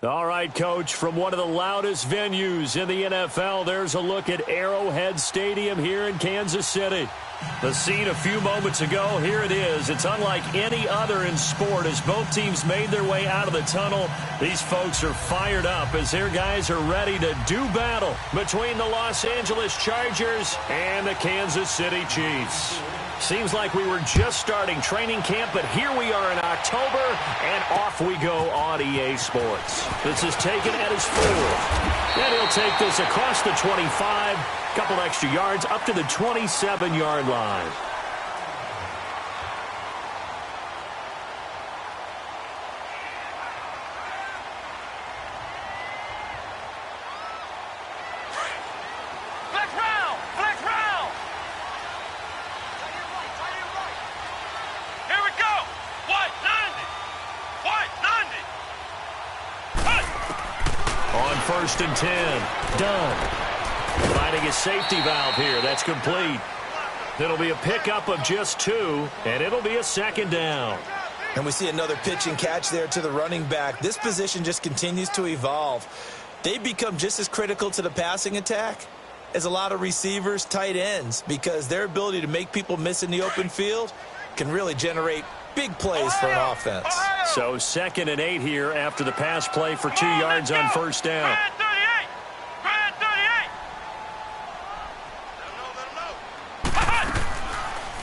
All right, Coach, from one of the loudest venues in the NFL, there's a look at Arrowhead Stadium here in Kansas City. The scene a few moments ago, here it is. It's unlike any other in sport as both teams made their way out of the tunnel. These folks are fired up as their guys are ready to do battle between the Los Angeles Chargers and the Kansas City Chiefs. Seems like we were just starting training camp, but here we are in October, and off we go on EA Sports. This is taken at his 4th. And he'll take this across the 25, couple extra yards, up to the 27-yard line. First and 10. Done. Finding his safety valve here. That's complete. It'll be a pickup of just 2, and it'll be a 2nd down. And we see another pitch and catch there to the running back. This position just continues to evolve. They become just as critical to the passing attack as a lot of receivers, tight ends, because their ability to make people miss in the open field can really generate big plays for an offense. So 2nd and 8 here after the pass play for 2 yards on first down.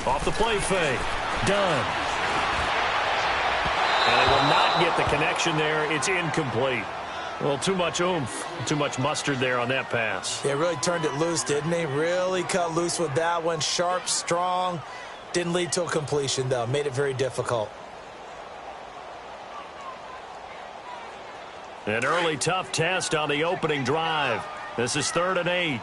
Off the play fake. Done. And they will not get the connection there. It's incomplete. Well, too much oomph, too much mustard there on that pass. They really turned it loose, didn't they? Really cut loose with that one. Sharp, strong. Didn't lead to a completion, though. Made it very difficult. An early tough test on the opening drive. This is 3rd and 8.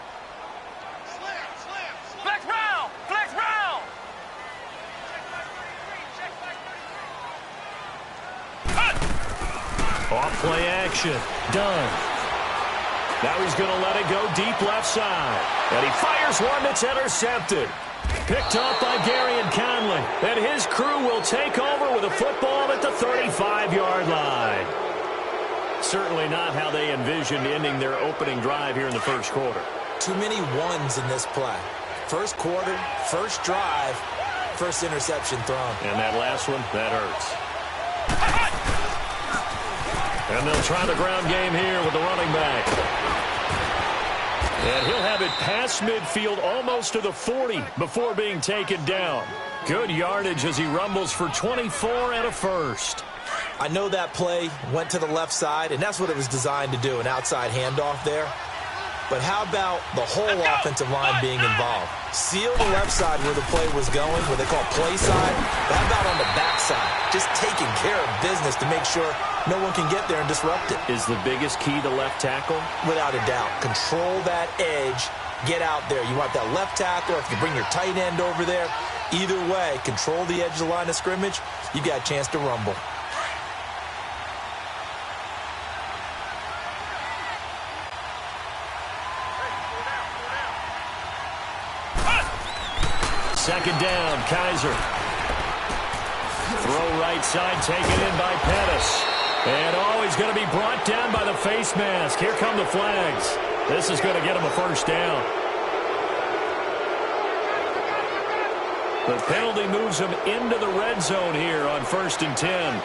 Off play action. Done. Now he's going to let it go deep left side. And he fires one that's intercepted. Picked off by Gareon Conley. And his crew will take over with a football at the 35-yard line. Certainly not how they envisioned ending their opening drive here in the first quarter. Too many ones in this play. First quarter, first drive, first interception thrown. And that last one, that hurts. And they'll try the ground game here with the running back. And he'll have it past midfield almost to the 40 before being taken down. Good yardage as he rumbles for 24 and a first. I know that play went to the left side, and that's what it was designed to do, an outside handoff there. But how about the whole offensive line being involved? Seal the left side where the play was going, what they call play side. But how about on the back side? Just taking care of business to make sure no one can get there and disrupt it. Is the biggest key the left tackle? Without a doubt. Control that edge. Get out there. You want that left tackle, or if you bring your tight end over there. Either way, control the edge of the line of scrimmage. You got a chance to rumble. Second down, Kaiser. Throw right side, taken in by Pettis. And he's going to be brought down by the face mask. Here come the flags. This is going to get him a first down. The penalty moves him into the red zone here on 1st and 10.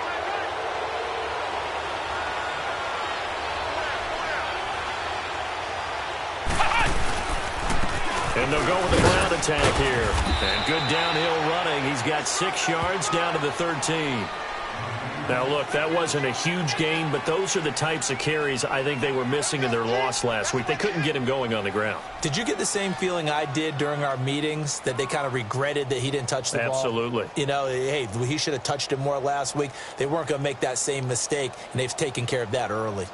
And they'll go with the ground attack here. And good downhill running. He's got 6 yards down to the 13. Now, look, that wasn't a huge gain, but those are the types of carries I think they were missing in their loss last week. They couldn't get him going on the ground. Did you get the same feeling I did during our meetings, that they kind of regretted that he didn't touch the ball? Absolutely. You know, hey, he should have touched it more last week. They weren't going to make that same mistake, and they've taken care of that early.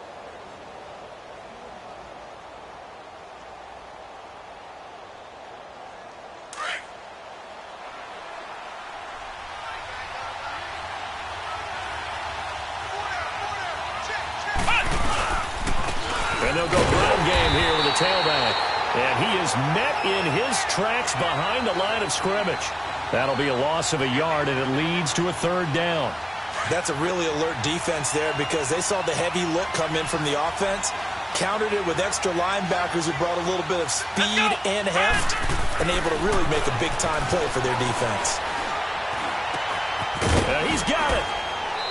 And they'll go ground game here with a tailback. And he is met in his tracks behind the line of scrimmage. That'll be a loss of a yard, and it leads to a 3rd down. That's a really alert defense there because they saw the heavy look come in from the offense, countered it with extra linebackers who brought a little bit of speed and heft, and able to really make a big-time play for their defense. He's got it.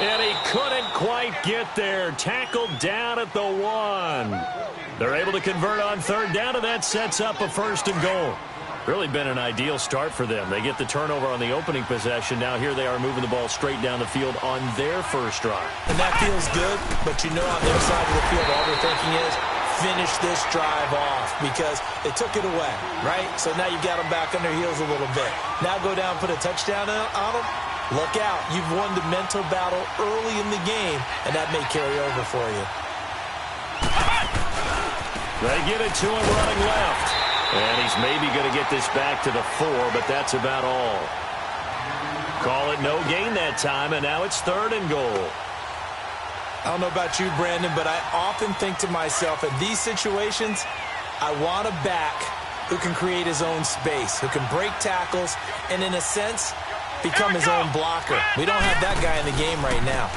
And he couldn't quite get there. Tackled down at the 1. They're able to convert on third down, and that sets up a 1st and goal. Really been an ideal start for them. They get the turnover on the opening possession. Now here they are moving the ball straight down the field on their first drive. And that feels good, but you know on their side of the field all they're thinking is finish this drive off because they took it away, right? So now you've got them back on their heels a little bit. Now go down and put a touchdown on them. Look out. You've won the mental battle early in the game, and that may carry over for you. They get it to him running left. And he's maybe going to get this back to the 4, but that's about all. Call it no gain that time, and now it's 3rd and goal. I don't know about you, Brandon, but I often think to myself, in these situations, I want a back who can create his own space, who can break tackles, and in a sense, become his own blocker. We don't have that guy in the game right now.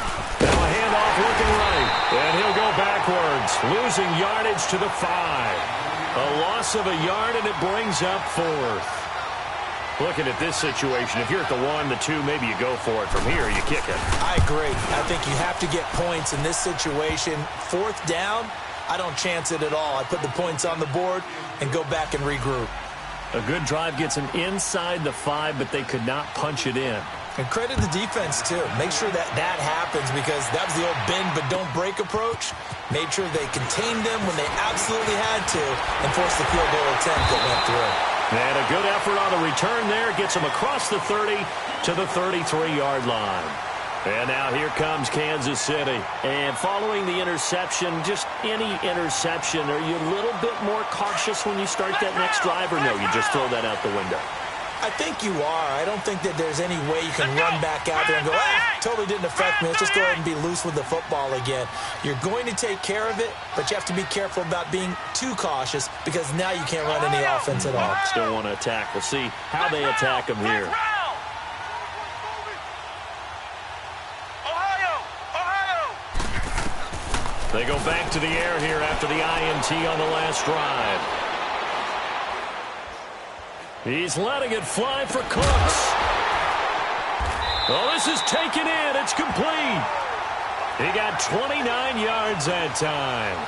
Now a handoff looking right, and he'll go backwards, losing yardage to the 5. A loss of a yard, and it brings up 4th. Looking at this situation, if you're at the 1, the 2, maybe you go for it. From here, you kick it. I agree. I think you have to get points in this situation. 4th down, I don't chance it at all. I put the points on the board and go back and regroup. A good drive gets them inside the 5, but they could not punch it in. And credit the defense, too. Make sure that happens because that was the old bend but don't break approach. Made sure they contained them when they absolutely had to and forced the field goal attempt that went through. And a good effort on the return there. Gets them across the 30 to the 33-yard line. And now here comes Kansas City. And following the interception, just any interception, are you a little bit more cautious when you start that next drive, or no, you just throw that out the window? I think you are. I don't think that there's any way you can run back out there and go, totally didn't affect me. Let's just go ahead and be loose with the football again. You're going to take care of it, but you have to be careful about being too cautious because now you can't run any offense at all. Still want to attack. We'll see how they attack them here. They go back to the air here after the INT on the last drive. He's letting it fly for Cooks. Oh, this is taken in. It's complete. He got 29 yards that time.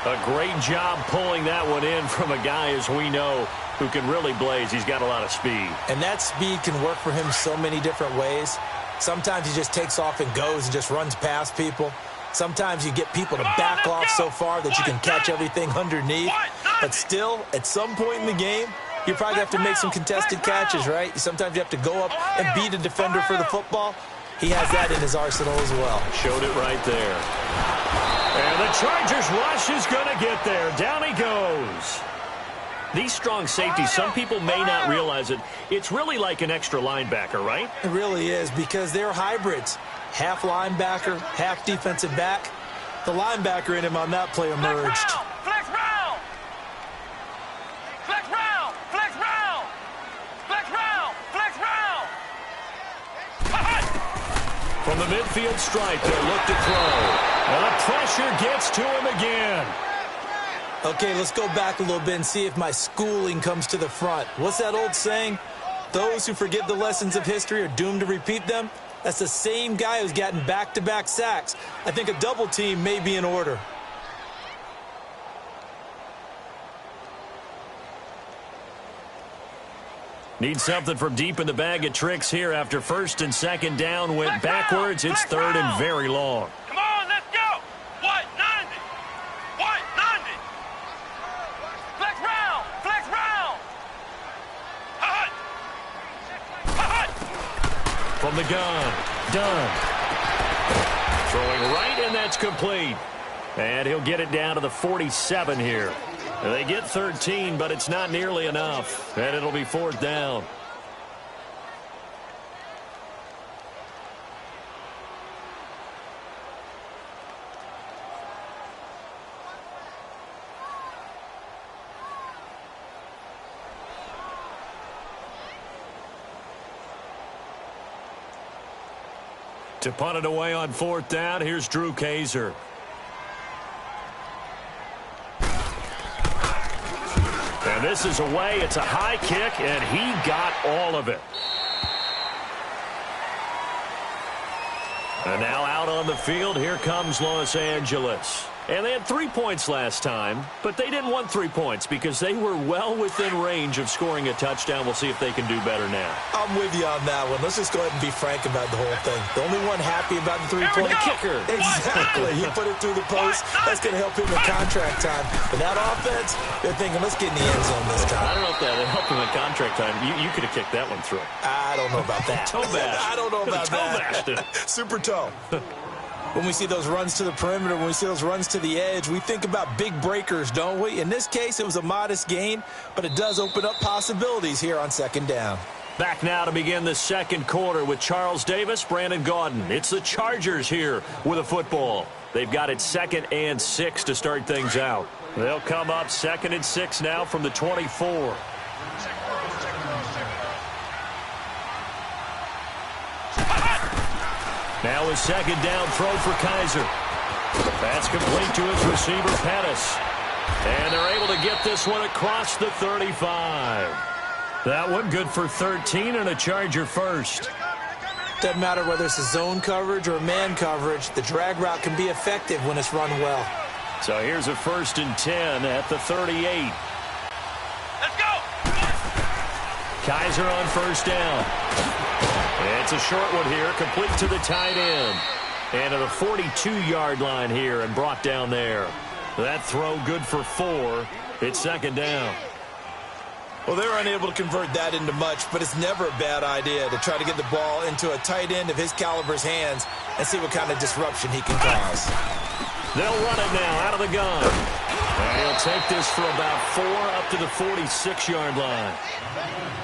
A great job pulling that one in from a guy, as we know, who can really blaze. He's got a lot of speed. And that speed can work for him so many different ways. Sometimes he just takes off and goes and just runs past people. Sometimes you get people to back off so far that you can catch everything underneath. But still, at some point in the game, you probably have to make some contested catches, right? Sometimes you have to go up and beat a defender for the football. He has that in his arsenal as well. Showed it right there. And the Chargers rush is going to get there. Down he goes. These strong safeties, some people may not realize it. It's really like an extra linebacker, right? It really is because they're hybrids. Half linebacker, half defensive back. The linebacker in him on that play emerged. Flex round! Flex round! Flex round! Flex round! Flex round! From the midfield stripe, they'll look to throw. And the pressure gets to him again. Okay, let's go back a little bit and see if my schooling comes to the front. What's that old saying? Those who forget the lessons of history are doomed to repeat them. That's the same guy who's gotten back-to-back sacks. I think a double team may be in order. Need something from deep in the bag of tricks here after first and second down went backwards. It's third and very long. Come on, let's go! What? 90! What? 90! Flex round! Flex round! Hut! Hut! From the gun, Dunn. Throwing right, and that's complete. And he'll get it down to the 47 here. They get 13, but it's not nearly enough. And it'll be fourth down. To punt it away on 4th down, here's Drew Kaiser. And this is away. It's a high kick, and he got all of it. And now out on the field, here comes Los Angeles. And they had 3 points last time, but they didn't want 3 points because they were well within range of scoring a touchdown. We'll see if they can do better now. I'm with you on that one. Let's just go ahead and be frank about the whole thing. The only one happy about the three-point kicker. Exactly. He put it through the post. That's going to help him in contract time. But that offense, they're thinking, let's get in the end zone this time. I don't know if that helped him in contract time. You could have kicked that one through. I don't know about that. Toe bash. I don't know about that. Toe bashed. Super toe. When we see those runs to the perimeter, when we see those runs to the edge, we think about big breakers, don't we? In this case, it was a modest gain, but it does open up possibilities here on 2nd down. Back now to begin the 2nd quarter with Charles Davis, Brandon Gaudin. It's the Chargers here with a football. They've got it 2nd and 6 to start things out. They'll come up 2nd and 6 now from the 24. Now a 2nd down throw for Kaiser. That's complete to his receiver, Pettis. And they're able to get this one across the 35. That one good for 13 and a Charger first. Doesn't matter whether it's a zone coverage or man coverage. The drag route can be effective when it's run well. So here's a 1st and 10 at the 38. Let's go! Kaiser on 1st down. It's a short one here, complete to the tight end. And to the 42-yard line here and brought down there. That throw good for 4. It's 2nd down. Well, they're unable to convert that into much, but it's never a bad idea to try to get the ball into a tight end of his caliber's hands and see what kind of disruption he can cause. They'll run it now out of the gun. And he'll take this for about 4 up to the 46-yard line.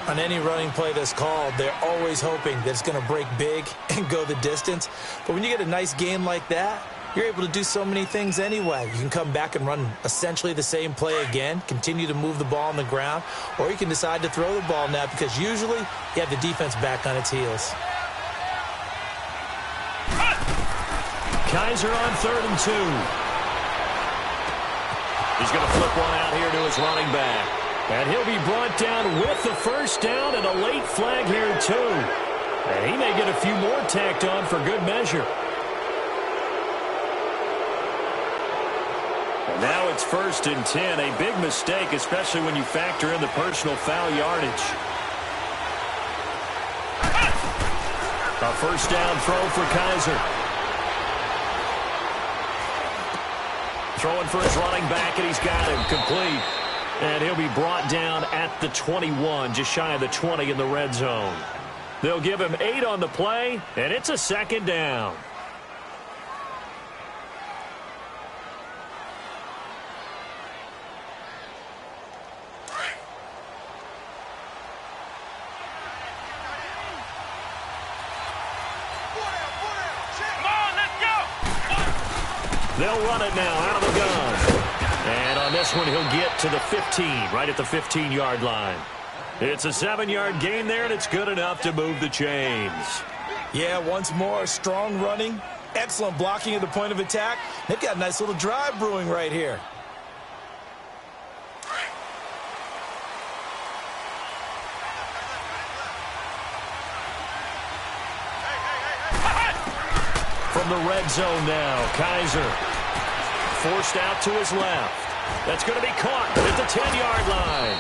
On any running play that's called, they're always hoping that it's going to break big and go the distance. But when you get a nice gain like that, you're able to do so many things anyway. You can come back and run essentially the same play again, continue to move the ball on the ground, or you can decide to throw the ball now because usually you have the defense back on its heels. Kaiser on 3rd and 2. He's going to flip one out here to his running back. And he'll be brought down with the 1st down and a late flag here, too. And he may get a few more tacked on for good measure. And now it's 1st and 10. A big mistake, especially when you factor in the personal foul yardage. A 1st down throw for Kaiser. Throwing for his running back, and he's got him complete. And he'll be brought down at the 21, just shy of the 20 in the red zone. They'll give him 8 on the play, and it's a 2nd down. They'll run it now out of the gun. And on this one, he'll get to the 15, right at the 15-yard line. It's a 7-yard gain there, and it's good enough to move the chains. Yeah, once more, strong running, excellent blocking at the point of attack. They've got a nice little drive brewing right here. From the red zone now, Kaiser forced out to his left. That's going to be caught at the 10-yard line.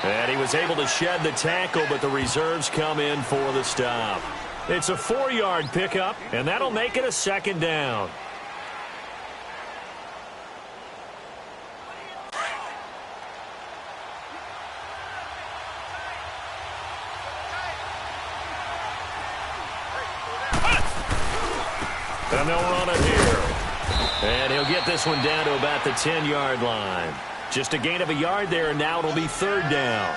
And he was able to shed the tackle, but the reserves come in for the stop. It's a 4-yard pickup, and that'll make it a 2nd down. And they'll run it here. And he'll get this one down to about the 10-yard line. Just a gain of a yard there, and now it'll be 3rd down.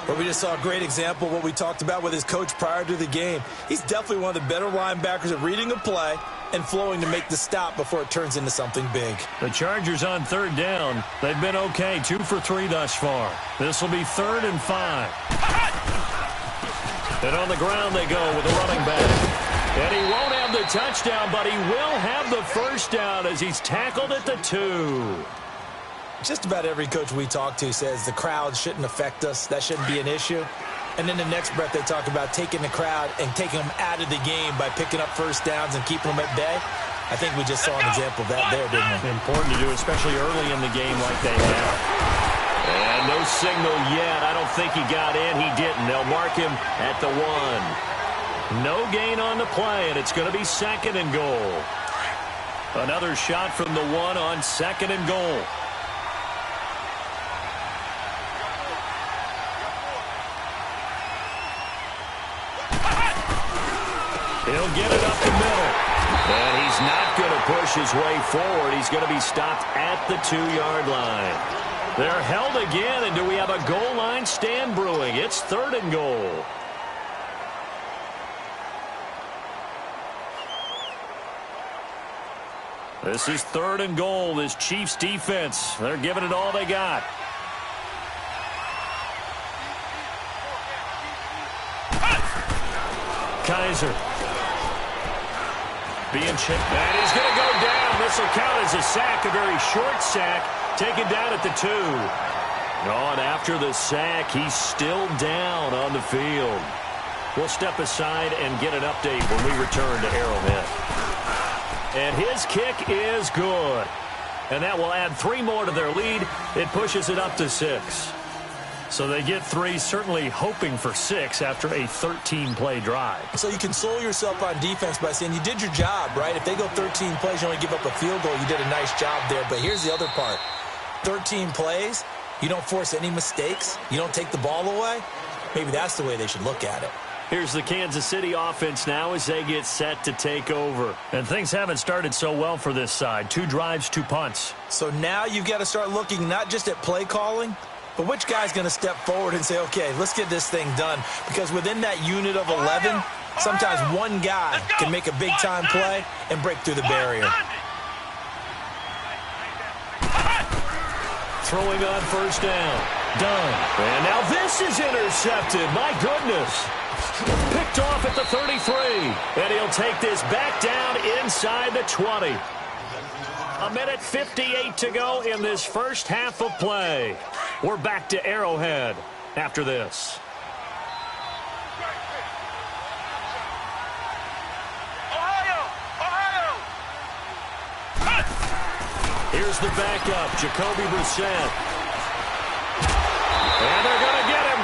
But we just saw a great example of what we talked about with his coach prior to the game. He's definitely one of the better linebackers at reading a play and flowing to make the stop before it turns into something big. The Chargers on 3rd down. They've been okay, 2 for 3 thus far. This will be 3rd and 5. And on the ground they go with the running back. And he won't have the touchdown, but he will have the first down as he's tackled at the 2. Just about every coach we talk to says the crowd shouldn't affect us. That shouldn't be an issue. And then the next breath they talk about taking the crowd and taking them out of the game by picking up first downs and keeping them at bay. I think we just saw an example of that there, didn't we? Important to do, especially early in the game like they have. And no signal yet. I don't think he got in. He didn't. They'll mark him at the 1. No gain on the play, and it's going to be 2nd and goal. Another shot from the 1 on 2nd and goal. He'll get it up the middle. And he's not going to push his way forward. He's going to be stopped at the 2-yard line. They're held again, and do we have a goal line stand brewing? It's 3rd and goal. This is 3rd and goal. This Chiefs defense, they're giving it all they got. Kaiser. Being chipped, and he's going to go down. This will count as a sack, a very short sack, taken down at the 2. And after the sack, he's still down on the field. We'll step aside and get an update when we return to Arrowhead. And his kick is good. And that will add 3 more to their lead. It pushes it up to 6. So they get 3, certainly hoping for 6 after a 13-play drive. So you console yourself on defense by saying you did your job, right? If they go 13 plays, you only give up a field goal, you did a nice job there. But here's the other part. 13 plays, you don't force any mistakes, you don't take the ball away. Maybe that's the way they should look at it. Here's the Kansas City offense now as they get set to take over. And things haven't started so well for this side. 2 drives, 2 punts. So now you've got to start looking not just at play calling, but which guy's going to step forward and say, okay, let's get this thing done? Because within that unit of 11, sometimes one guy can make a big-time play and break through the barrier. Throwing on first down. Done. And now this is intercepted. My goodness. Picked off at the 33. And he'll take this back down inside the 20. 1:58 to go in this first half of play. We're back to Arrowhead after this. Ohio! Here's the backup, Jacoby Brissett. And they're going to get him.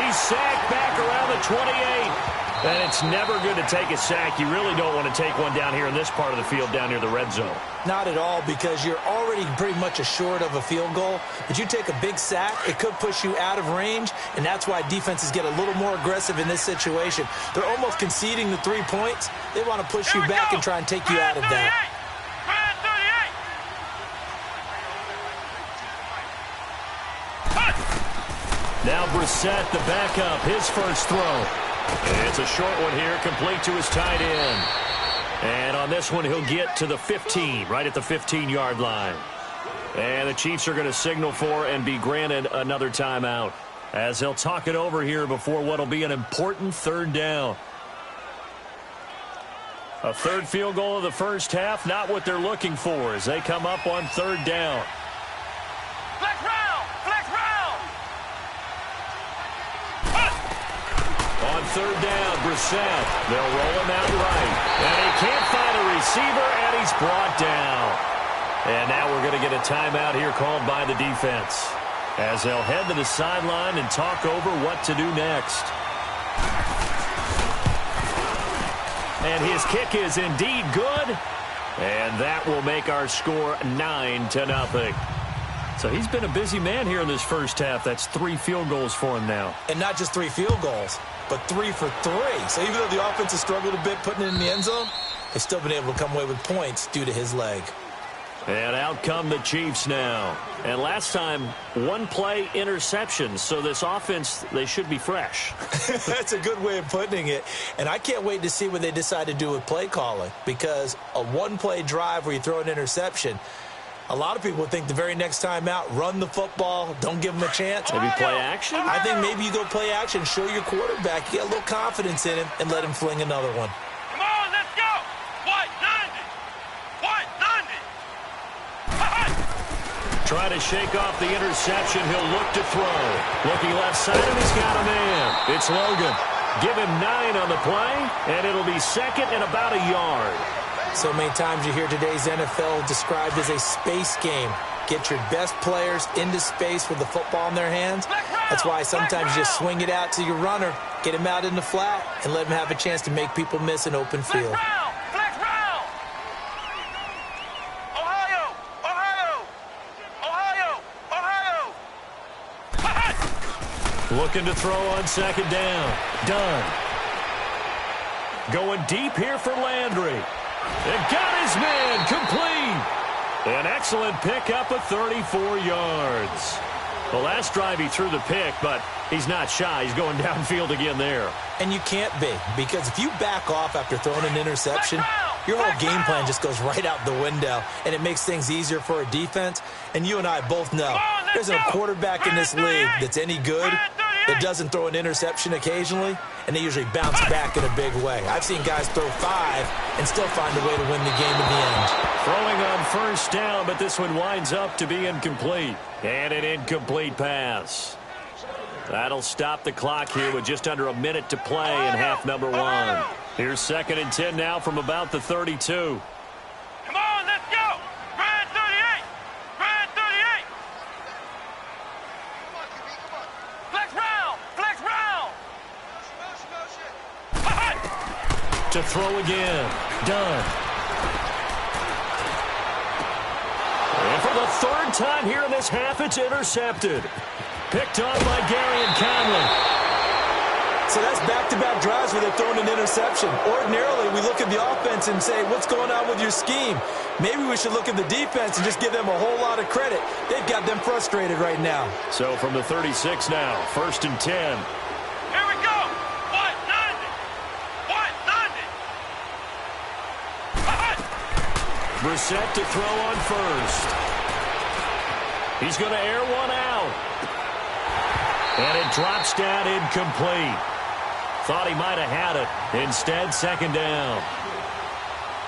He's sacked back around the 28. And it's never good to take a sack. You really don't want to take one down here in this part of the field, down near the red zone. Not at all, because you're already pretty much assured of a field goal. But you take a big sack, it could push you out of range, and that's why defenses get a little more aggressive in this situation. They're almost conceding the 3 points. They want to push you back and try and take you out of that. Now Brissett, the backup, his first throw. It's a short one here, complete to his tight end. And on this one, he'll get to the 15, right at the 15-yard line. And the Chiefs are going to signal for and be granted another timeout, as they'll talk it over here before what will be an important 3rd down. A 3rd field goal of the first half, not what they're looking for as they come up on 3rd down. Flex round! On 3rd down, Brissett. They'll roll him out right. And he can't find a receiver, and he's brought down. And now we're going to get a timeout here called by the defense, as they'll head to the sideline and talk over what to do next. And his kick is indeed good. And that will make our score 9-0. So he's been a busy man here in this first half. That's 3 field goals for him now. And not just 3 field goals, but 3 for 3. So even though the offense has struggled a bit putting it in the end zone, they've still been able to come away with points due to his leg. And out come the Chiefs now. And last time, 1-play interception. So this offense, they should be fresh. That's a good way of putting it. And I can't wait to see what they decide to do with play calling, because a 1-play drive where you throw an interception, a lot of people think the very next time out, run the football, don't give them a chance. Maybe play action? I think maybe you go play action, show your quarterback, you get a little confidence in him, and let him fling another one. Come on, let's go! Trying to shake off the interception. He'll look to throw. Looking left side, and he's got a man. It's Logan. Give him 9 on the play, and it'll be second and about a yard. So many times you hear today's NFL described as a space game. Get your best players into space with the football in their hands. That's why sometimes you just swing it out to your runner, get him out in the flat, and let him have a chance to make people miss an open field. Flex round. Ohio. Looking to throw on second down. Done. Going deep here for Landry. And got his man complete. An excellent pickup of 34 yards. The last drive he threw the pick, but he's not shy. He's going downfield again there. And you can't be, because if you back off after throwing an interception, your whole game plan just goes right out the window, and it makes things easier for a defense. And you and I both know there's no quarterback in this league that's any good that doesn't throw an interception occasionally, and they usually bounce back in a big way. I've seen guys throw 5 and still find a way to win the game in the end. Throwing on first down, but this one winds up to be incomplete. And an incomplete pass. That'll stop the clock here with just under a minute to play in half number 1. Here's second and 10 now from about the 32. Come on, let's go. Brad 38. Brad 38. Flex round. Flex round. To throw again. Done. And for the third time here in this half, it's intercepted. Picked off by Gary Conley. So that's back-to-back drives where they're throwing an interception. Ordinarily, we look at the offense and say, what's going on with your scheme? Maybe we should look at the defense and just give them a whole lot of credit. They've got them frustrated right now. So from the 36 now, first and 10. Here we go. What? Nothing. What? Nothing. Brissett to throw on first. He's going to air one out. And it drops down incomplete. Thought he might have had it. Instead, second down.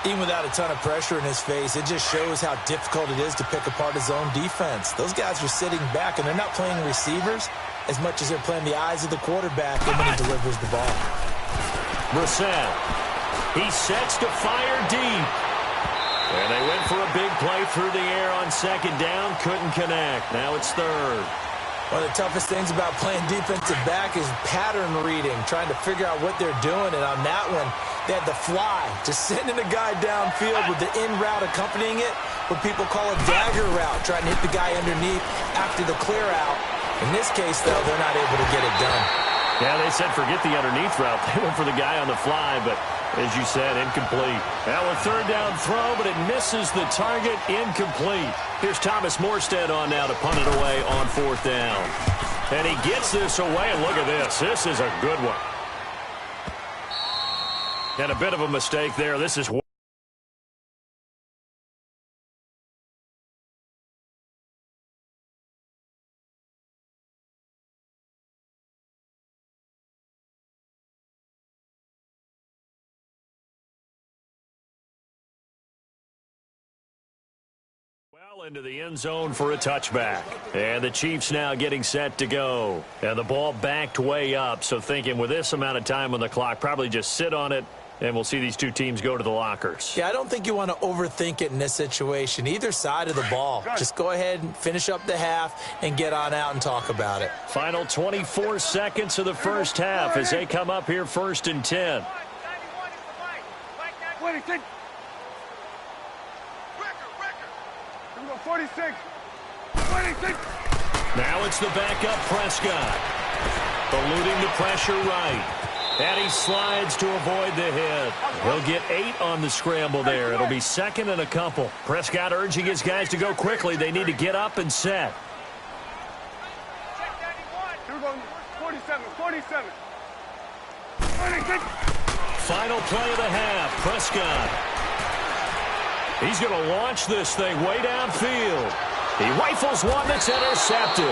Even without a ton of pressure in his face, it just shows how difficult it is to pick apart his own defense. Those guys are sitting back, and they're not playing receivers as much as they're playing the eyes of the quarterback when he delivers the ball. Brissett. He sets to fire deep. And they went for a big play through the air on second down. Couldn't connect. Now it's third. One of the toughest things about playing defensive back is pattern reading, trying to figure out what they're doing. And on that one, they had the fly, just sending a guy downfield with the in route accompanying it, what people call a dagger route, trying to hit the guy underneath after the clear out. In this case, though, they're not able to get it done. Yeah, they said forget the underneath route. They went for the guy on the fly, but as you said, incomplete. Now a third down throw, but it misses the target, incomplete. Here's Thomas Morstead on now to punt it away on fourth down. And he gets this away, and look at this. This is a good one. And a bit of a mistake there. This is well into the end zone for a touchback. And the Chiefs now getting set to go. And the ball backed way up, so thinking with this amount of time on the clock, probably just sit on it, and we'll see these two teams go to the lockers. Yeah, I don't think you want to overthink it in this situation. Either side of the ball. Just go ahead and finish up the half and get on out and talk about it. Final 24 seconds of the first half as they come up here first and 10. 46. 26. Now it's the backup Prescott. Eluding the pressure right. And he slides to avoid the hit. He'll get 8 on the scramble there. It'll be second and a couple. Prescott urging his guys to go quickly. They need to get up and set. Here we go. 47. 47. 26. Final play of the half. Prescott. He's going to launch this thing way downfield. He rifles one that's intercepted.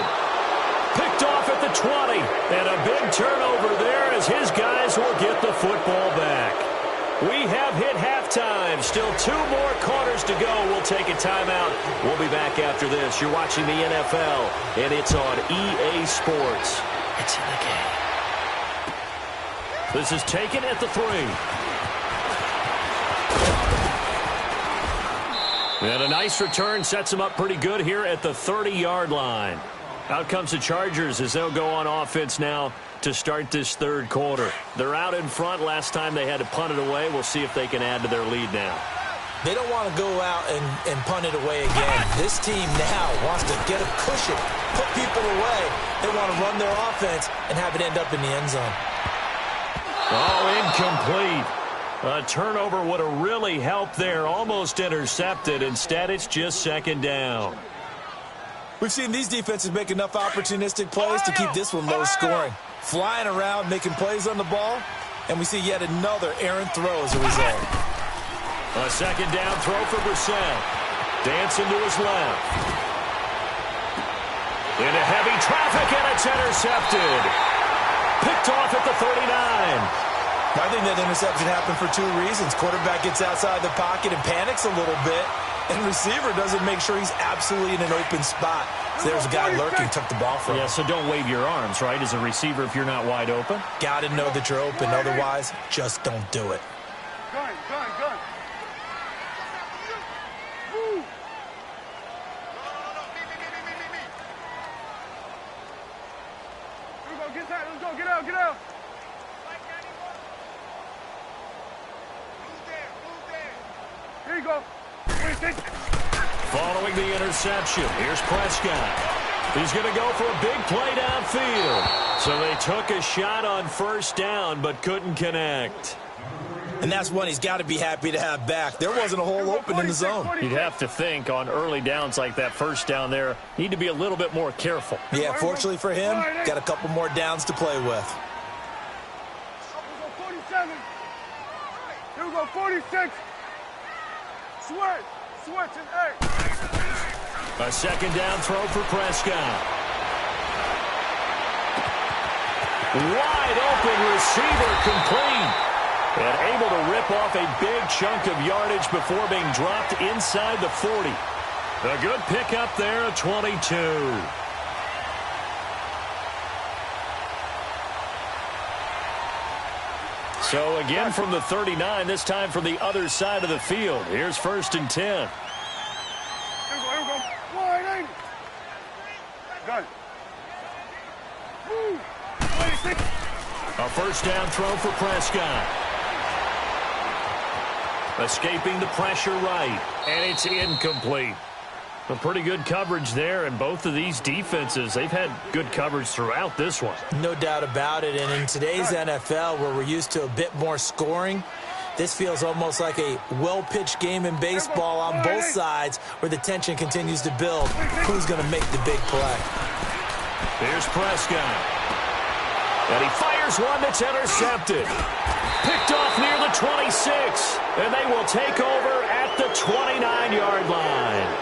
Picked off at the 20. And a big turnover there as his guys will get the football back. We have hit halftime. Still 2 more quarters to go. We'll take a timeout. We'll be back after this. You're watching the NFL, and it's on EA Sports. It's in the game. This is taken at the 3. And a nice return sets them up pretty good here at the 30-yard line. Out comes the Chargers as they'll go on offense now to start this third quarter. They're out in front. Last time they had to punt it away. We'll see if they can add to their lead now. They don't want to go out and punt it away again. This team now wants to get a cushion, put people away. They want to run their offense and have it end up in the end zone. Oh, incomplete. A turnover would have really helped there. Almost intercepted. Instead, it's just second down. We've seen these defenses make enough opportunistic plays to keep this one low scoring. Flying around, making plays on the ball, and we see yet another errant throw as a result. A second down throw for Brissett. Dancing to his left. Into heavy traffic, and it's intercepted. Picked off at the 39. I think that interception happened for 2 reasons. Quarterback gets outside the pocket and panics a little bit, and receiver doesn't make sure he's absolutely in an open spot. So there's a guy lurking, took the ball from him. Yeah, so don't wave your arms, right, as a receiver if you're not wide open? Got to know that you're open. Otherwise, just don't do it. Gun. Move. No. Get that. Let's go. Get out. Move there. Here you go. Following the interception, here's Prescott. He's going to go for a big play downfield. So they took a shot on first down, but couldn't connect. And that's one he's got to be happy to have back. There wasn't a hole open in the zone. You'd have to think on early downs like that first down there, need to be a little bit more careful. Yeah, fortunately for him, got a couple more downs to play with. Here we go, 46. Switch and 8. A second down throw for Prescott. Wide open receiver complete. And able to rip off a big chunk of yardage before being dropped inside the 40. A good pickup there at 22. So again from the 39, this time from the other side of the field. Here's 1st and 10. Here we go. Wide 80. Gun. Move. 26. A first down throw for Prescott. Escaping the pressure right, and it's incomplete. A pretty good coverage there, and both of these defenses, they've had good coverage throughout this one. No doubt about it, and in today's NFL, where we're used to a bit more scoring, this feels almost like a well-pitched game in baseball on both sides, where the tension continues to build. Who's going to make the big play? Here's Prescott. And he fires one that's intercepted. Picked off near the 26. And they will take over at the 29-yard line.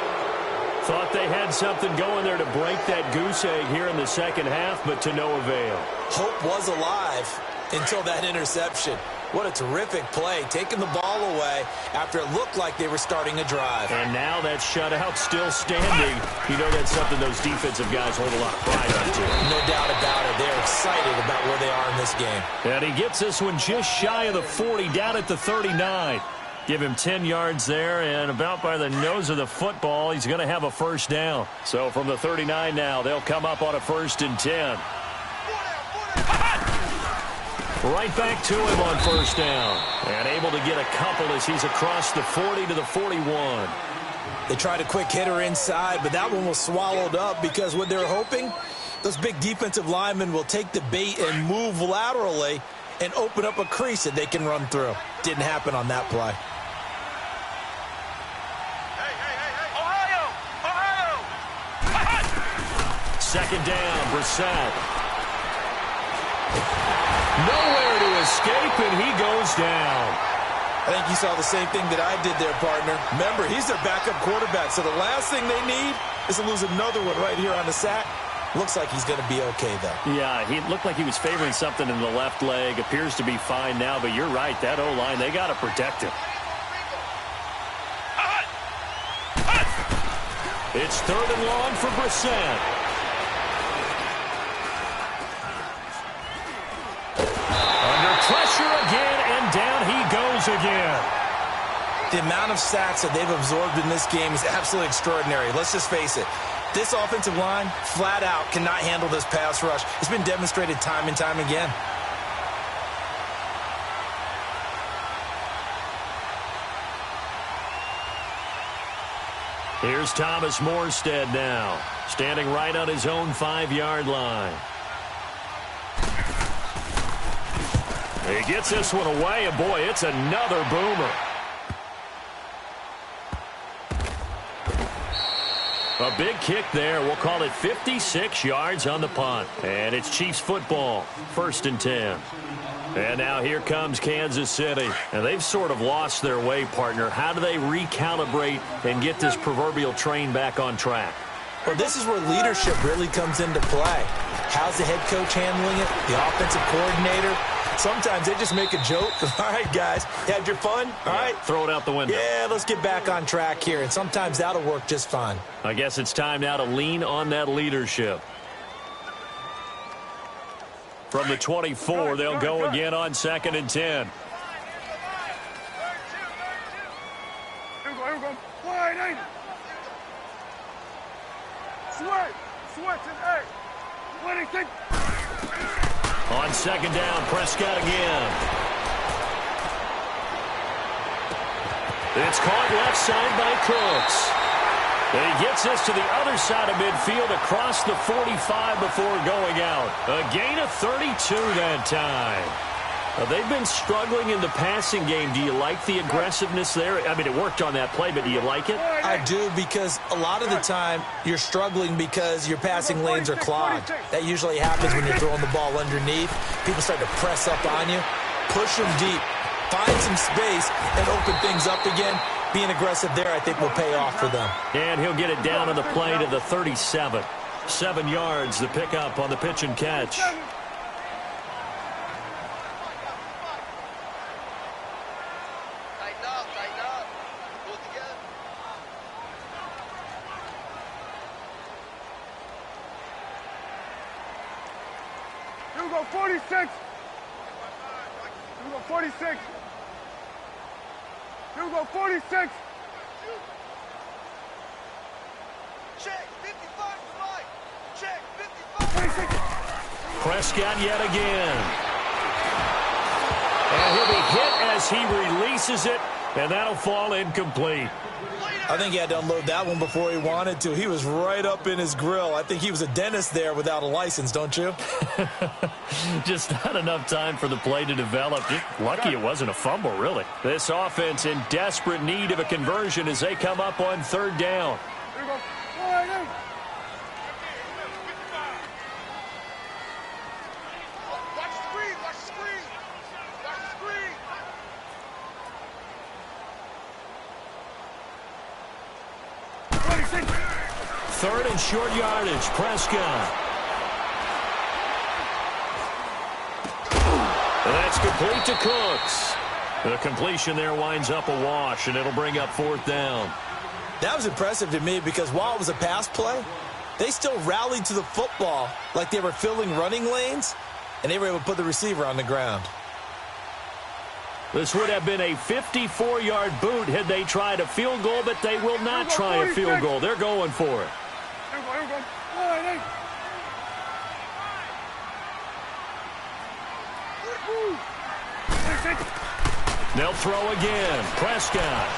Thought they had something going there to break that goose egg here in the second half, but to no avail. Hope was alive until that interception. What a terrific play, taking the ball away after it looked like they were starting a drive. And now that shutout still standing. You know that's something those defensive guys hold a lot of pride onto. No doubt about it. They're excited about where they are in this game. And he gets this one just shy of the 40, down at the 39. Give him 10 yards there, and about by the nose of the football, he's going to have a first down. So from the 39 now, they'll come up on a 1st and 10. Right back to him on first down. And able to get a couple as he's across the 40 to the 41. They tried a quick hitter inside, but that one was swallowed up because what they're hoping, those big defensive linemen will take the bait and move laterally and open up a crease that they can run through. Didn't happen on that play. Ohio! Second down, Brissett. Nowhere to escape, and he goes down. I think you saw the same thing that I did there, partner. Remember, he's their backup quarterback, so the last thing they need is to lose another one right here on the sack. Looks like he's going to be okay, though. Yeah, he looked like he was favoring something in the left leg. Appears to be fine now, but you're right. That O-line, they got to protect him. It's 3rd and long for Brissett. Under pressure again, and down he goes again. The amount of sacks that they've absorbed in this game is absolutely extraordinary. Let's just face it. This offensive line, flat out, cannot handle this pass rush. It's been demonstrated time and time again. Here's Thomas Morstead now, standing right on his own 5-yard line. He gets this one away, and boy, it's another boomer. A big kick there. We'll call it 56 yards on the punt. And it's Chiefs football, 1st and 10. And now here comes Kansas City. And they've sort of lost their way, partner. How do they recalibrate and get this proverbial train back on track? Well, this is where leadership really comes into play. How's the head coach handling it? The offensive coordinator? Sometimes they just make a joke. All right, guys, you had your fun? All right. Throw it out the window. Yeah, let's get back on track here. And sometimes that'll work just fine. I guess it's time now to lean on that leadership. From the 24, they'll go again on 2nd and 10. Here we go. Wide, ain't it? Switch, and hey. What do you think? On 2nd down, Prescott again. It's caught left side by Cooks. He gets this to the other side of midfield across the 45 before going out. A gain of 32 that time. They've been struggling in the passing game. Do you like the aggressiveness there? I mean, it worked on that play, but do you like it? I do, because a lot of the time you're struggling because your passing lanes are clogged. That usually happens when you're throwing the ball underneath. People start to press up on you. Push them deep. Find some space and open things up again. Being aggressive there, I think, will pay off for them. And he'll get it down on the play to the 37. 7 yards, the pickup on the pitch and catch. Here we go, 46. Here we go, 46. Here we go, 46. Check, 55 flight. Check, 55. 26. Prescott yet again. And he'll be hit as he releases it, and that'll fall incomplete. I think he had to unload that one before he wanted to. He was right up in his grill. I think he was a dentist there without a license, don't you? Just not enough time for the play to develop. Just lucky it wasn't a fumble, really. This offense in desperate need of a conversion as they come up on 3rd down. Here we go, wide, ain't it? Watch the screen, watch the screen. Watch the screen. 26. 3rd and short yardage, Prescott. And that's complete to Cooks. The completion there winds up a wash, and it'll bring up 4th down. That was impressive to me because while it was a pass play, they still rallied to the football like they were filling running lanes, and they were able to put the receiver on the ground. This would have been a 54-yard boot had they tried a field goal, but they will not try a field goal. They're going for it. Here we go, wide, ain't it? Woo. 26. They'll throw again. Prescott.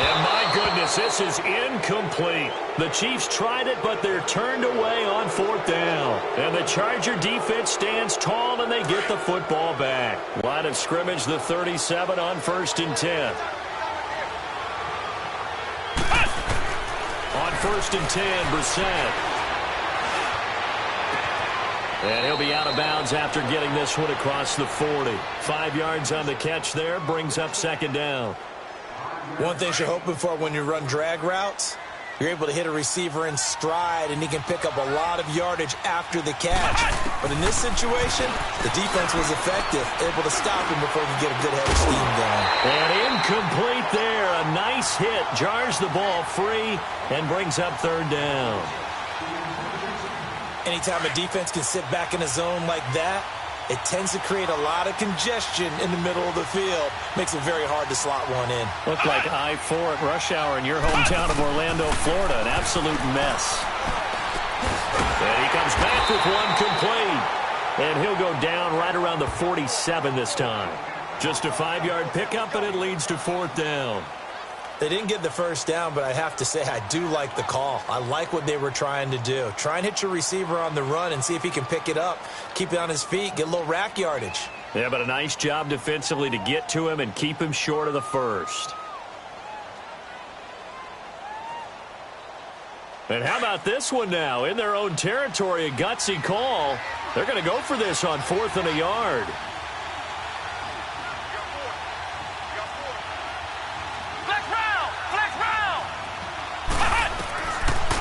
And my goodness, this is incomplete. The Chiefs tried it, but they're turned away on 4th down. And the Charger defense stands tall, and they get the football back. Line of scrimmage, the 37 on 1st and 10. On 1st and 10, Brissett. And he'll be out of bounds after getting this one across the 40. 5 yards on the catch there, brings up 2nd down. One thing you're hoping for when you run drag routes, You're able to hit a receiver in stride, and he can pick up a lot of yardage after the catch. But in this situation, the defense was effective, able to stop him before he could get a good head of steam going. And incomplete there. A nice hit. Jars the ball free and brings up third down. Anytime a defense can sit back in a zone like that, it tends to create a lot of congestion in the middle of the field. Makes it very hard to slot one in. Looked like I-4 at rush hour in your hometown of Orlando, Florida. An absolute mess. And he comes back with one complete. And he'll go down right around the 47 this time. Just a 5-yard pickup, and it leads to fourth down. They didn't get the first down, but I have to say I do like the call. I like what they were trying to do. Try and hit your receiver on the run and see if he can pick it up, keep it on his feet, get a little rack yardage. Yeah, but a nice job defensively to get to him and keep him short of the first. And how about this one now? In their own territory, a gutsy call. They're going to go for this on 4th and a yard.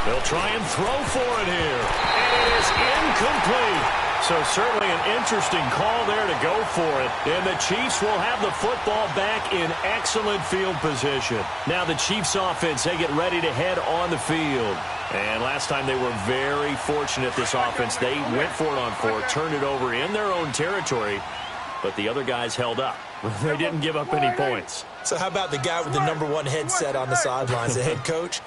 They'll try and throw for it here. And it is incomplete. So certainly an interesting call there to go for it. And the Chiefs will have the football back in excellent field position. Now the Chiefs offense, they get ready to head on the field. And last time they were very fortunate, this offense. They went for it on 4, turned it over in their own territory. But the other guys held up. They didn't give up any points. So how about the guy with the #1 headset on the sidelines, the head coach?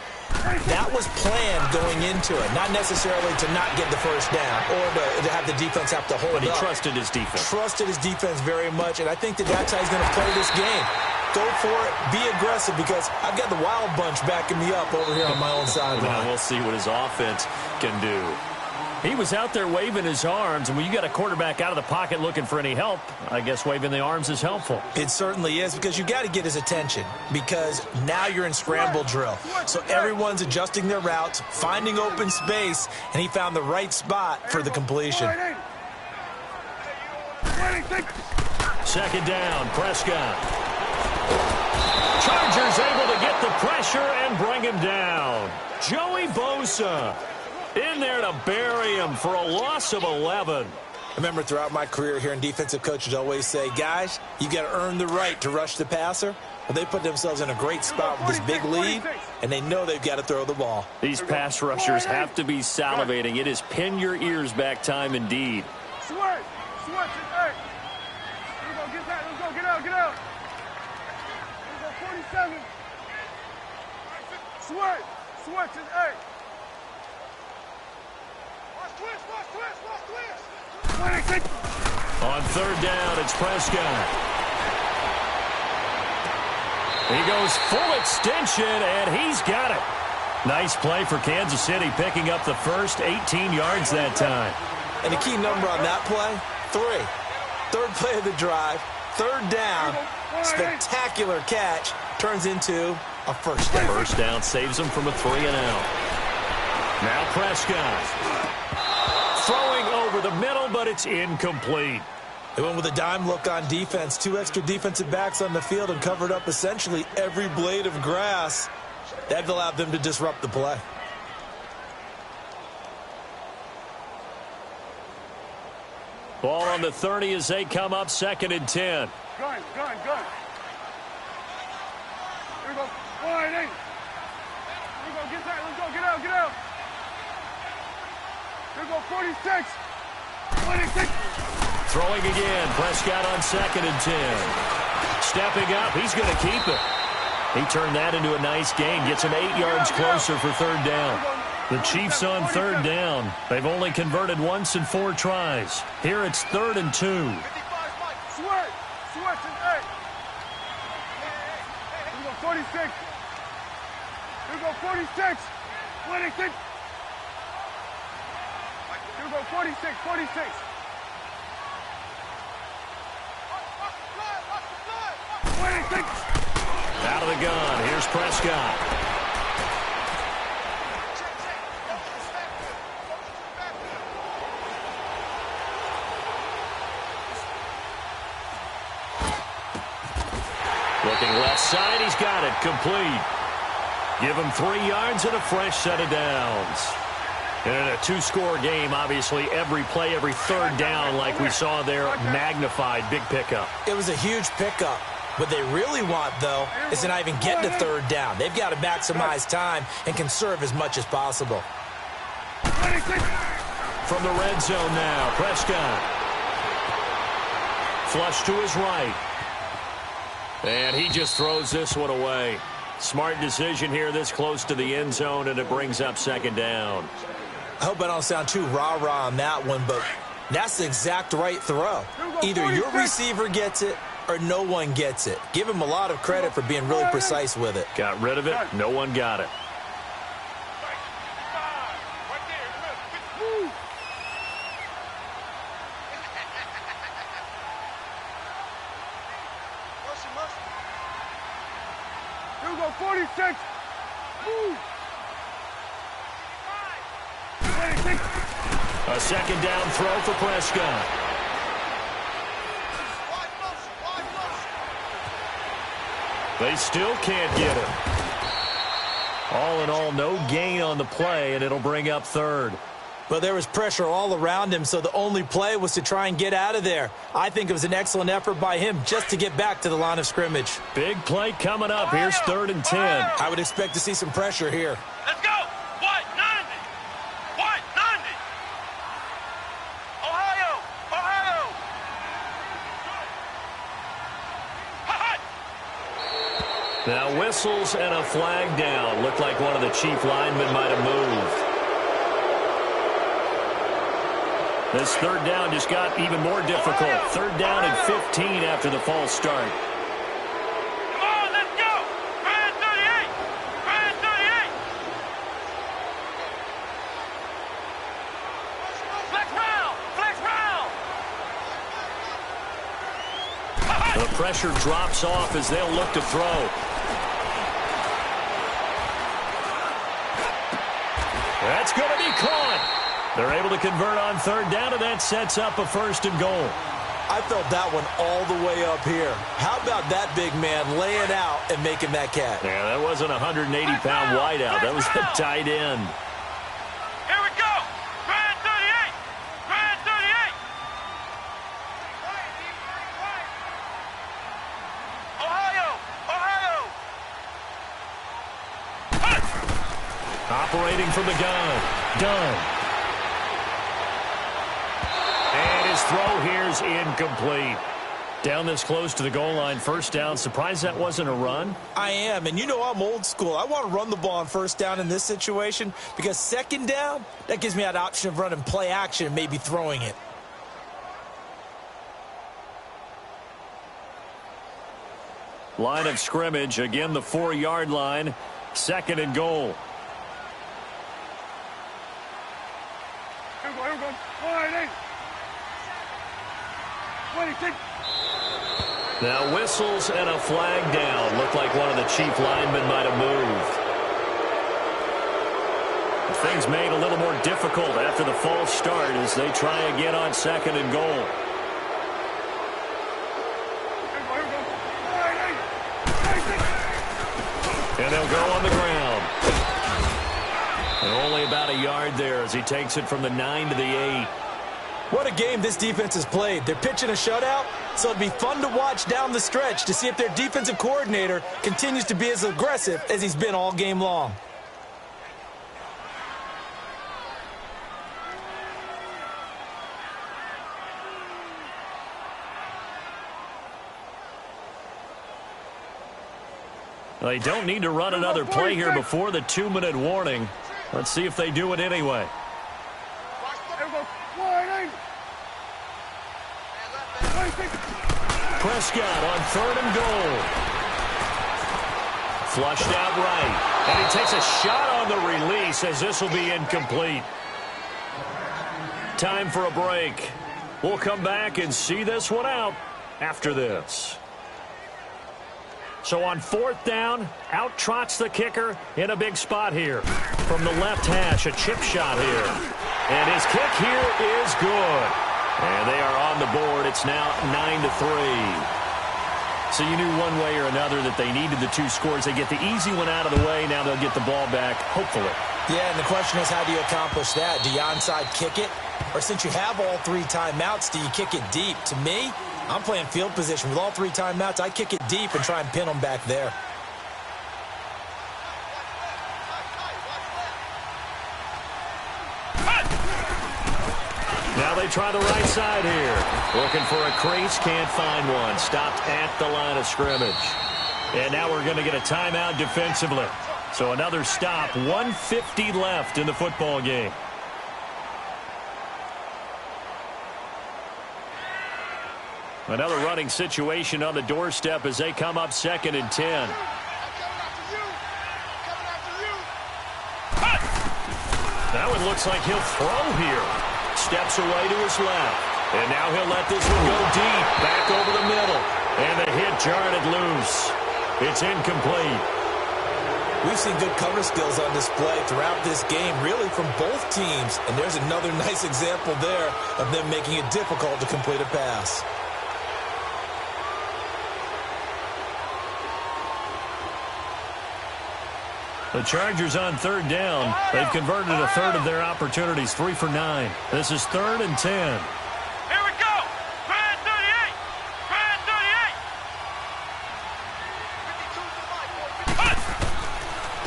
That was planned going into it, not necessarily to not get the first down or to have the defense have to hold up. But he trusted his defense. Trusted his defense very much, and I think that's how he's going to play this game. Go for it, be aggressive, because I've got the wild bunch backing me up over here on my own sideline. Now we'll see what his offense can do. He was out there waving his arms, and when you got a quarterback out of the pocket looking for any help, I guess waving the arms is helpful. It certainly is, because you got to get his attention, because now you're in scramble drill. So everyone's adjusting their routes, finding open space, and he found the right spot for the completion. Second down, Prescott. Chargers able to get the pressure and bring him down. Joey Bosa in there to bury him for a loss of 11. I remember throughout my career hearing defensive coaches always say, guys, you got to earn the right to rush the passer. Well, they put themselves in a great spot with this big lead, and they know they've got to throw the ball. These pass rushers have to be salivating. It is pin your ears back time indeed. Switch, hey. Here we go, get that, let's go, get out. Here we go, 47. Switch, hey. On third down, it's Prescott. He goes full extension, and he's got it. Nice play for Kansas City, picking up the first 18 yards that time. And the key number on that play, 3. Third play of the drive, third down, spectacular catch, turns into a first down. First down saves him from a 3-and-out. Now Prescott. Throwing over the middle, but it's incomplete. They went with a dime look on defense. 2 extra defensive backs on the field and covered up essentially every blade of grass. That allowed them to disrupt the play. Ball on the 30 as they come up, 2nd and 10. Gun. Here we go, 4-8. Here we go, get that, let's go, get out. Here we go, 46. Throwing again, Prescott on 2nd and 10. Stepping up, he's going to keep it. He turned that into a nice gain, gets him 8 yards closer for third down. The Chiefs on third down. They've only converted once in 4 tries. Here it's 3rd and 2. Switch, and 8. Here we go, 46. Here we go, 46. 26. Here we go, 46. Out of the gun, here's Prescott. Looking left side, he's got it, complete. Give him 3 yards and a fresh set of downs. And in a 2-score game, obviously, every play, every third down, like we saw there, magnified, big pickup. It was a huge pickup. What they really want, though, is to not even get to third down. They've got to maximize time and conserve as much as possible. From the red zone now, Prescott. Flush to his right. And he just throws this one away. Smart decision here this close to the end zone, and it brings up second down. I hope I don't sound too rah-rah on that one, but that's the exact right throw. Either your receiver gets it or no one gets it. Give him a lot of credit for being really precise with it. Got rid of it. No one got it. Here we go, 46. Move. 26. A second down throw for Prescott. They still can't get him. All in all, no gain on the play, and it'll bring up third. But there was pressure all around him, so the only play was to try and get out of there. I think it was an excellent effort by him just to get back to the line of scrimmage. Big play coming up. Here's 3rd and 10. I would expect to see some pressure here. Let's go. White 90. White 90. Ohio. Ohio. Now whistles and a flag down. Looked like one of the chief linemen might have moved. This third down just got even more difficult. 3rd down and 15 after the false start. Come on, let's go. Brand 38. Brand 38. Flex round. Flex round. The pressure drops off as they'll look to throw. That's going to be caught. They're able to convert on 3rd down, and that sets up a 1st and goal. I felt that one all the way up here. How about that big man laying out and making that catch? Yeah, that wasn't a 180-pound wideout. That was a tight end. Here we go. Brand 38. Brand 38. Ohio. Ohio. Operating from the gun. Done. And his throw here's incomplete. Down this close to the goal line, 1st down. Surprised that wasn't a run? I am, and you know I'm old school. I want to run the ball on 1st down in this situation because 2nd down, that gives me that option of running play action and maybe throwing it. Line of scrimmage, again the 4-yard line. 2nd and goal. Here we go. 188. 26. Now whistles and a flag down. Looked like one of the chief linemen might have moved. Things made a little more difficult after the false start as they try again on 2nd and goal. And they'll go on the ground. And only about a yard there as he takes it from the 9 to the 8. What a game this defense has played. They're pitching a shutout, so it'll be fun to watch down the stretch to see if their defensive coordinator continues to be as aggressive as he's been all game long. They don't need to run another play here before the 2-minute warning. Let's see if they do it anyway. Prescott on 3rd and goal. Flushed out right. And he takes a shot on the release as this will be incomplete. Time for a break. We'll come back and see this one out after this. So on 4th down, out trots the kicker in a big spot here. From the left hash, a chip shot here. And his kick here is good. And they are on the board. It's now 9-3. So you knew one way or another that they needed the 2 scores. They get the easy one out of the way. Now they'll get the ball back, hopefully. Yeah, and the question is, how do you accomplish that? Do you onside kick it? Or since you have all 3 timeouts, do you kick it deep? To me, I'm playing field position. With all 3 timeouts, I kick it deep and try and pin them back there. Now they try the right side here. Looking for a crease, can't find one. Stopped at the line of scrimmage. And now we're going to get a timeout defensively. So another stop, 1:50 left in the football game. Another running situation on the doorstep as they come up 2nd and 10. That one looks like he'll throw here. Steps away to his left. And now he'll let this one go deep. Back over the middle. And the hit jarred it loose. It's incomplete. We've seen good cover skills on display throughout this game, really from both teams. And there's another nice example there of them making it difficult to complete a pass. The Chargers on 3rd down. They've converted a third of their opportunities, 3 for 9. This is 3rd and 10. Here we go. Brand 38. Brand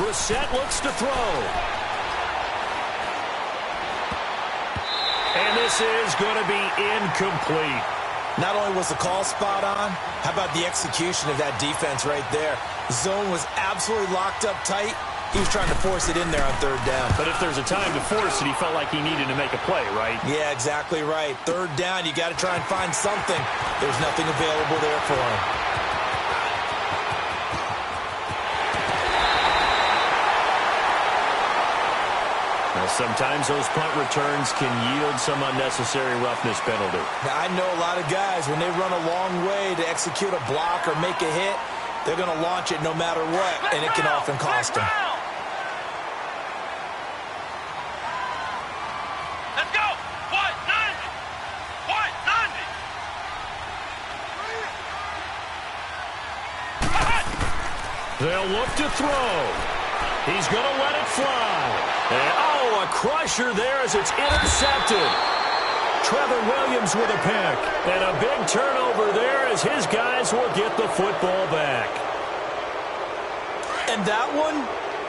38. Brissett looks to throw. And this is going to be incomplete. Not only was the call spot on, how about the execution of that defense right there? Zone was absolutely locked up tight. He was trying to force it in there on 3rd down. But if there's a time to force it, he felt like he needed to make a play, right? Yeah, exactly right. 3rd down, you got to try and find something. There's nothing available there for him. Now, sometimes those punt returns can yield some unnecessary roughness penalty. Now, I know a lot of guys, when they run a long way to execute a block or make a hit, they're going to launch it no matter what, and it can often cost them. Let's go. What? 90. What? 90. They'll look to throw. He's going to let it fly. And, oh, a crusher there as it's intercepted. Trevor Williams with a pick. And a big turnover there as his guys will get the football back. And that one,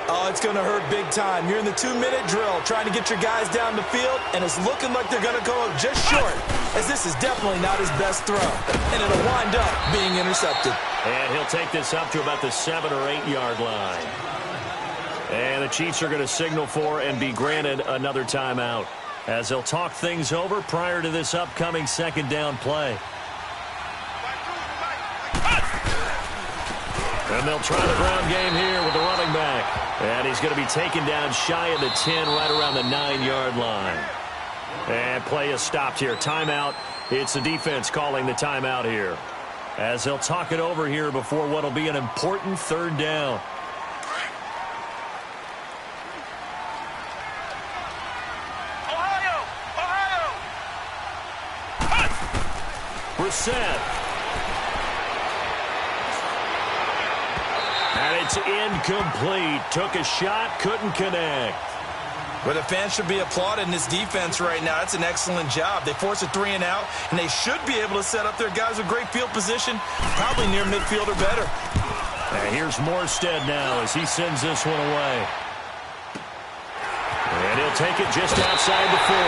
oh, it's going to hurt big time. You're in the 2-minute drill trying to get your guys down the field, and it's looking like they're going to go just short, as this is definitely not his best throw. And it'll wind up being intercepted. And he'll take this up to about the 7 or 8 yard line. And the Chiefs are going to signal for and be granted another timeout as they'll talk things over prior to this upcoming 2nd down play. And they'll try the ground game here with the running back. And he's going to be taken down shy of the 10, right around the 9 yard line. And play is stopped here. Timeout. It's the defense calling the timeout here, as they'll talk it over here before what will be an important 3rd down. Brissett. And it's incomplete. Took a shot, couldn't connect. But the fans should be applauding this defense right now. That's an excellent job. They force a 3 and out, and they should be able to set up their guys with great field position, probably near midfield or better. And here's Morstead now as he sends this one away. And he'll take it just outside the 40.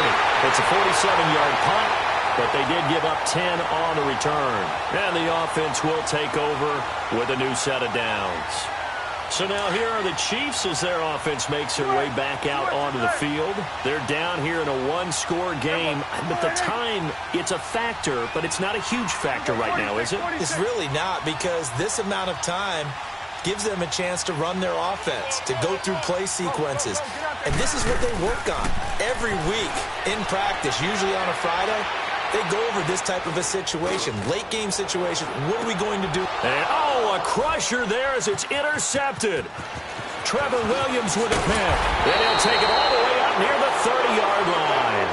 It's a 47-yard punt, but they did give up 10 on the return. And the offense will take over with a new set of downs. So now here are the Chiefs as their offense makes their way back out onto the field. They're down here in a 1-score game. But the time, it's a factor, but it's not a huge factor right now, is it? It's really not, because this amount of time gives them a chance to run their offense, to go through play sequences. And this is what they work on every week in practice, usually on a Friday. They go over this type of a situation, late game situation. What are we going to do? And, oh, a crusher there as it's intercepted. Trevor Williams with a pick. And he'll take it all the way up near the 30-yard line.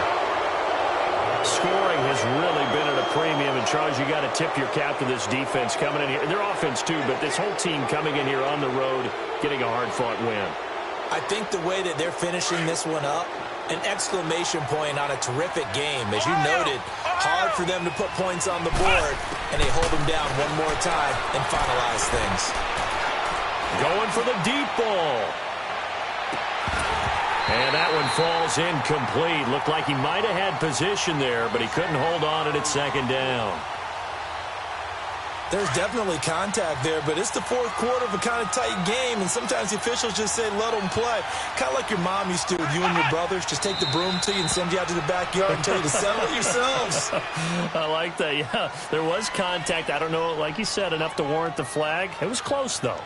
Scoring has really been at a premium, and Charles, you got to tip your cap to this defense coming in here. Their offense too, but this whole team coming in here on the road, getting a hard-fought win. I think the way that they're finishing this one up, an exclamation point on a terrific game. As you noted, hard for them to put points on the board, and they hold them down one more time and finalize things. Going for the deep ball. And that one falls incomplete. Looked like he might have had position there, but he couldn't hold on at second down. There's definitely contact there, but it's the fourth quarter of a kind of tight game, and sometimes the officials just say, let them play. Kind of like your mom used to with you and your brothers. Just take the broom to you and send you out to the backyard and tell you to settle it yourselves. I like that, yeah. There was contact. I don't know, like you said, enough to warrant the flag. It was close, though.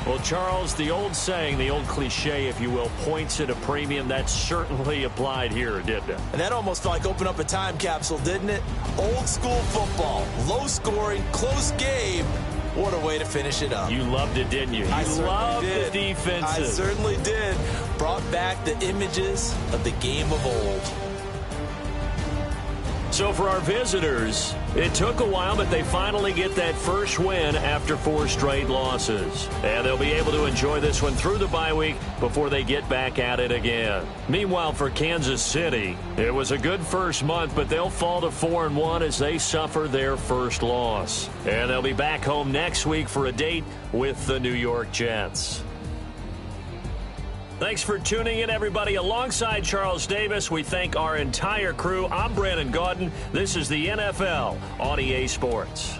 Well, Charles, the old saying, the old cliche, if you will, points at a premium, that certainly applied here, didn't it? And that almost felt like opened up a time capsule, didn't it? Old school football, low scoring, close game. What a way to finish it up. You loved it, didn't you? I loved did. The defenses. I certainly did. Brought back the images of the game of old. So for our visitors, it took a while, but they finally get that first win after 4 straight losses. And they'll be able to enjoy this one through the bye week before they get back at it again. Meanwhile, for Kansas City, it was a good first month, but they'll fall to 4-1 as they suffer their first loss. And they'll be back home next week for a date with the New York Jets. Thanks for tuning in, everybody. Alongside Charles Davis, we thank our entire crew. I'm Brandon Gaudin. This is the NFL on EA Sports.